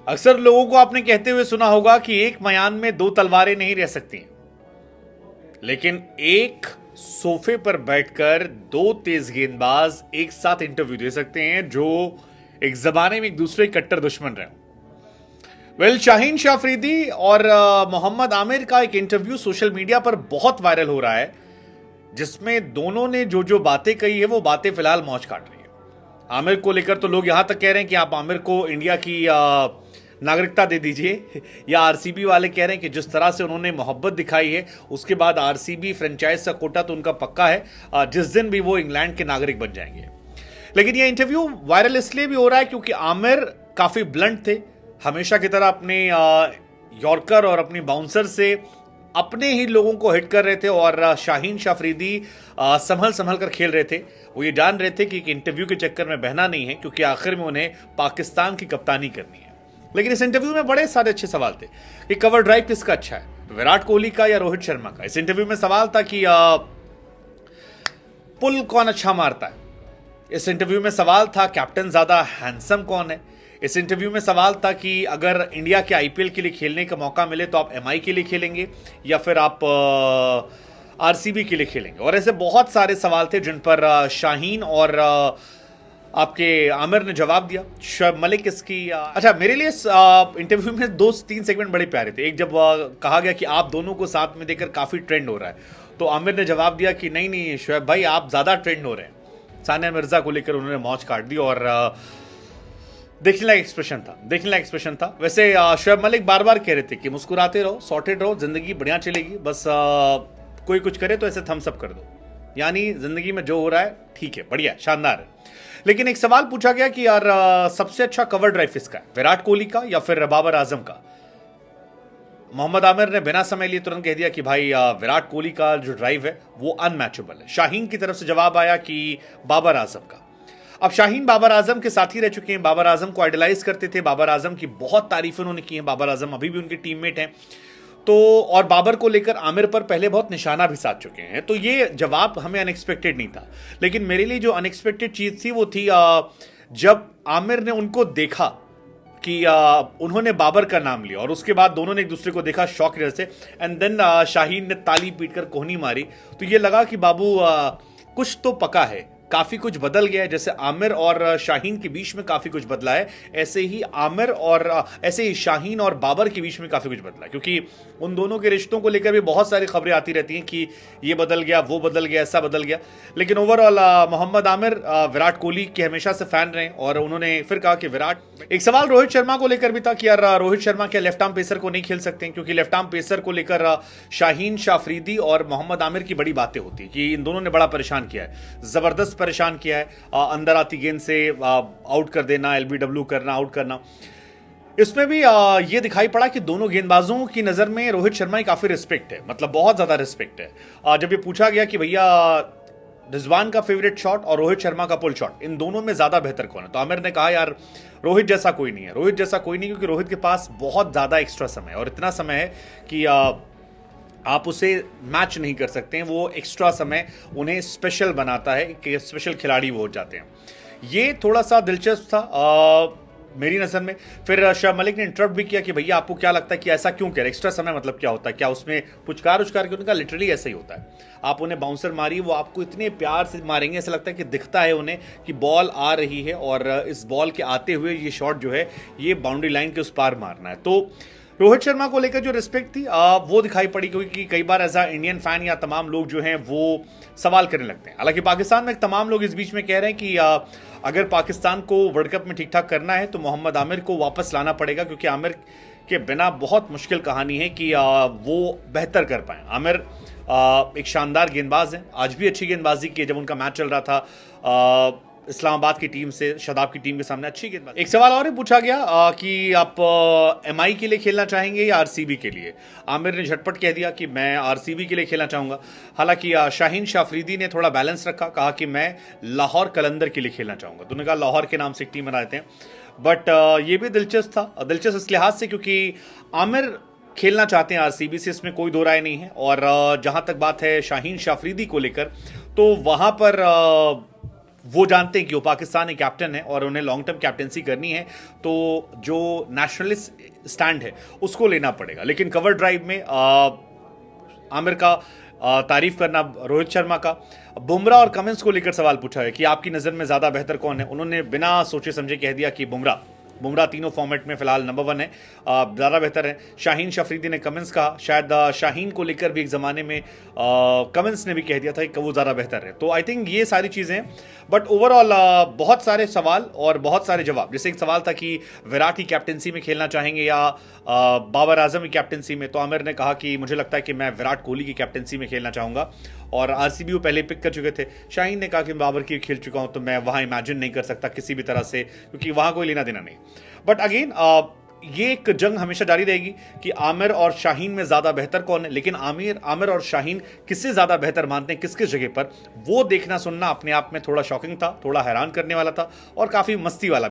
अक्सर लोगों को आपने कहते हुए सुना होगा कि एक मयान में दो तलवारें नहीं रह सकती, लेकिन एक सोफे पर बैठकर दो तेज गेंदबाज एक साथ इंटरव्यू दे सकते हैं जो एक जमाने में एक दूसरे के कट्टर दुश्मन रहे। शाहीन शाह अफरीदी और मोहम्मद आमिर का एक इंटरव्यू सोशल मीडिया पर बहुत वायरल हो रहा है, जिसमें दोनों ने जो जो बातें कही है वो बातें फिलहाल मौज काट रही है। आमिर को लेकर तो लोग यहां तक कह रहे हैं कि आप आमिर को इंडिया की नागरिकता दे दीजिए, या आरसीबी वाले कह रहे हैं कि जिस तरह से उन्होंने मोहब्बत दिखाई है उसके बाद आरसीबी फ्रेंचाइज का कोटा तो उनका पक्का है, जिस दिन भी वो इंग्लैंड के नागरिक बन जाएंगे। लेकिन यह इंटरव्यू वायरल इसलिए भी हो रहा है क्योंकि आमिर काफी ब्लंट थे, हमेशा की तरह अपने यॉर्कर और अपनी बाउंसर से अपने ही लोगों को हिट कर रहे थे, और शाहीन शाह अफरीदी संभल संभल कर खेल रहे थे। वो ये जान रहे थे कि एक इंटरव्यू के चक्कर में बहना नहीं है, क्योंकि आखिर में उन्हें पाकिस्तान की कप्तानी करनी है। लेकिन इस इंटरव्यू में बड़े सारे अच्छे सवाल थे कि कवर ड्राइव किसका अच्छा है, विराट कोहली का या रोहित शर्मा का। इस इंटरव्यू में सवाल था कि पुल कौन अच्छा मारता है। इस इंटरव्यू में सवाल था कैप्टन ज्यादा हैंडसम कौन है। इस इंटरव्यू में सवाल था कि अगर इंडिया के आईपीएल के लिए खेलने का मौका मिले तो आप एमआई के लिए खेलेंगे या फिर आप आरसीबी के लिए खेलेंगे। और ऐसे बहुत सारे सवाल थे जिन पर शाहीन और आपके आमिर ने जवाब दिया। शोएब मलिक इसकी अच्छा, मेरे लिए इस इंटरव्यू में दो तीन सेगमेंट बड़े प्यारे थे। एक जब कहा गया कि आप दोनों को साथ में देखकर काफी ट्रेंड हो रहा है, तो आमिर ने जवाब दिया कि नहीं नहीं शोएब भाई, आप ज्यादा ट्रेंड हो रहे हैं। सानिया मिर्जा को लेकर उन्होंने मौज काट दी और देखने लायक एक्सप्रेशन था। वैसे शोएब मलिक बार बार कह रहे थे कि मुस्कुराते रहो, सॉर्टेड रहो, जिंदगी बढ़िया चलेगी, बस कोई कुछ करे तो ऐसे थम्स अप कर दो, यानी जिंदगी में जो हो रहा है ठीक है, बढ़िया, शानदार है। लेकिन एक सवाल पूछा गया कि यार सबसे अच्छा कवर ड्राइव किसका है, विराट कोहली का या फिर बाबर आजम का। मोहम्मद आमिर ने बिना समय लिए तुरंत कह दिया कि भाई विराट कोहली का जो ड्राइव है वो अनमैचेबल है। शाहीन की तरफ से जवाब आया कि बाबर आजम का। अब शाहीन बाबर आजम के साथी रह चुके हैं, बाबर आजम को आइडलाइज करते थे, बाबर आजम की बहुत तारीफ उन्होंने की है, बाबर आजम अभी भी उनके टीममेट हैं। तो और बाबर को लेकर आमिर पर पहले बहुत निशाना भी साध चुके हैं। तो ये जवाब हमें अनएक्सपेक्टेड नहीं था। लेकिन मेरे लिए जो अनएक्सपेक्टेड चीज थी वो थी जब आमिर ने उनको देखा कि उन्होंने बाबर का नाम लिया और उसके बाद दोनों ने एक दूसरे को देखा शौक की वजह से, एंड देन शाहीन ने ताली पीटकर कोहनी मारी। तो ये लगा कि बाबू कुछ तो पका है, काफी कुछ बदल गया है। जैसे आमिर और शाहीन के बीच में काफी कुछ बदला है, ऐसे ही शाहीन और बाबर के बीच में काफी कुछ बदला है, क्योंकि उन दोनों के रिश्तों को लेकर भी बहुत सारी खबरें आती रहती हैं कि ये बदल गया, वो बदल गया, ऐसा बदल गया। लेकिन ओवरऑल मोहम्मद आमिर विराट कोहली के हमेशा से फैन रहे और उन्होंने फिर कहा कि विराट। एक सवाल रोहित शर्मा को लेकर भी था कि यार रोहित शर्मा क्या लेफ्ट आर्म पेसर को नहीं खेल सकते हैं, क्योंकि लेफ्ट आर्म पेसर को लेकर शाहीन शाह अफरीदी और मोहम्मद आमिर की बड़ी बातें होती है कि इन दोनों ने बड़ा परेशान किया है, जबरदस्त परेशान किया है, अंदर आती गेंद से आउट कर देना, एलबीडब्ल्यू करना, आउट करना। इसमें भी ये दिखाई पड़ा कि दोनों गेंदबाजों की नजर में रोहित शर्मा की काफी रिस्पेक्ट है, मतलब बहुत ज्यादा रिस्पेक्ट है। जब ये पूछा गया कि भैया रिजवान का फेवरेट शॉट और रोहित शर्मा का पुल शॉट, इन दोनों में ज्यादा बेहतर कौन है, तो आमिर ने कहा यार रोहित जैसा कोई नहीं है, रोहित जैसा कोई नहीं, क्योंकि रोहित के पास बहुत ज्यादा एक्स्ट्रा समय है और इतना समय है कि आप उसे मैच नहीं कर सकते हैं। वो एक्स्ट्रा समय उन्हें स्पेशल बनाता है कि स्पेशल खिलाड़ी वो हो जाते हैं। ये थोड़ा सा दिलचस्प था मेरी नज़र में। फिर शोएब मलिक ने इंटरप्ट भी किया कि भैया आपको क्या लगता है कि ऐसा क्यों कह रहे, एक्स्ट्रा समय मतलब क्या होता है, क्या उसमें पुचकार उचकार क्यों? उनका लिटरली ऐसा ही होता है। आप उन्हें बाउंसर मारिए, वो आपको इतने प्यार से मारेंगे, ऐसा लगता है कि दिखता है उन्हें कि बॉल आ रही है और इस बॉल के आते हुए ये शॉट जो है ये बाउंड्री लाइन के उस पार मारना है। तो रोहित शर्मा को लेकर जो रिस्पेक्ट थी वो दिखाई पड़ी, क्योंकि कई बार एज इंडियन फैन या तमाम लोग जो हैं वो सवाल करने लगते हैं। हालांकि पाकिस्तान में तमाम लोग इस बीच में कह रहे हैं कि अगर पाकिस्तान को वर्ल्ड कप में ठीक ठाक करना है तो मोहम्मद आमिर को वापस लाना पड़ेगा, क्योंकि आमिर के बिना बहुत मुश्किल कहानी है कि वो बेहतर कर पाए। आमिर एक शानदार गेंदबाज हैं, आज भी अच्छी गेंदबाजी की, जब उनका मैच चल रहा था इस्लामाबाद की टीम से, शदाब की टीम के सामने अच्छी गेंदबाजी। एक सवाल और पूछा गया कि आप एमआई के लिए खेलना चाहेंगे या आरसीबी के लिए। आमिर ने झटपट कह दिया कि मैं आरसीबी के लिए खेलना चाहूंगा। हालांकि शाहीन शाह अफरीदी ने थोड़ा बैलेंस रखा, कहा कि मैं लाहौर कलंदर के लिए खेलना चाहूंगा। तो उन्होंने कहा लाहौर के नाम से एक टीम बना देते हैं। बट ये भी दिलचस्प था, दिलचस्प इस लिहाज से क्योंकि आमिर खेलना चाहते हैं आरसीबी से, इसमें कोई दो राय नहीं है। और जहां तक बात है शाहीन शाह अफरीदी को लेकर, तो वहां पर वो जानते हैं कि वो पाकिस्तानी कैप्टन है और उन्हें लॉन्ग टर्म कैप्टनसी करनी है, तो जो नेशनलिस्ट स्टैंड है उसको लेना पड़ेगा। लेकिन कवर ड्राइव में आमिर का तारीफ करना रोहित शर्मा का। बुमराह और कमिंस को लेकर सवाल पूछा है कि आपकी नज़र में ज़्यादा बेहतर कौन है। उन्होंने बिना सोचे समझे कह दिया कि बुमराह तीनों फॉर्मेट में फिलहाल नंबर 1 है, ज़्यादा बेहतर है। शाहीन अफरीदी ने कमिंस कहा, शायद शाहीन को लेकर भी एक ज़माने में कमिंस ने भी कह दिया था कि वो ज़्यादा बेहतर है। तो आई थिंक ये सारी चीज़ें, बट ओवरऑल बहुत सारे सवाल और बहुत सारे जवाब। जैसे एक सवाल था कि विराट ही कैप्टनसी में खेलना चाहेंगे या बाबर आजम की कैप्टनसी में, तो आमिर ने कहा कि मुझे लगता है कि मैं विराट कोहली की कैप्टनसी में खेलना चाहूँगा, और आरसीबी वो पहले पिक कर चुके थे। शाहीन ने कहा कि बाबर की खेल चुका हूं तो मैं वहां इमेजिन नहीं कर सकता किसी भी तरह से, क्योंकि वहां कोई लेना देना नहीं। बट अगेन ये एक जंग हमेशा जारी रहेगी कि आमिर और शाहीन में ज्यादा बेहतर कौन है। लेकिन आमिर और शाहीन किससे ज्यादा बेहतर मानते हैं, किसके जगह पर, वो देखना सुनना अपने आप में थोड़ा शॉकिंग था, थोड़ा हैरान करने वाला था और काफी मस्ती वाला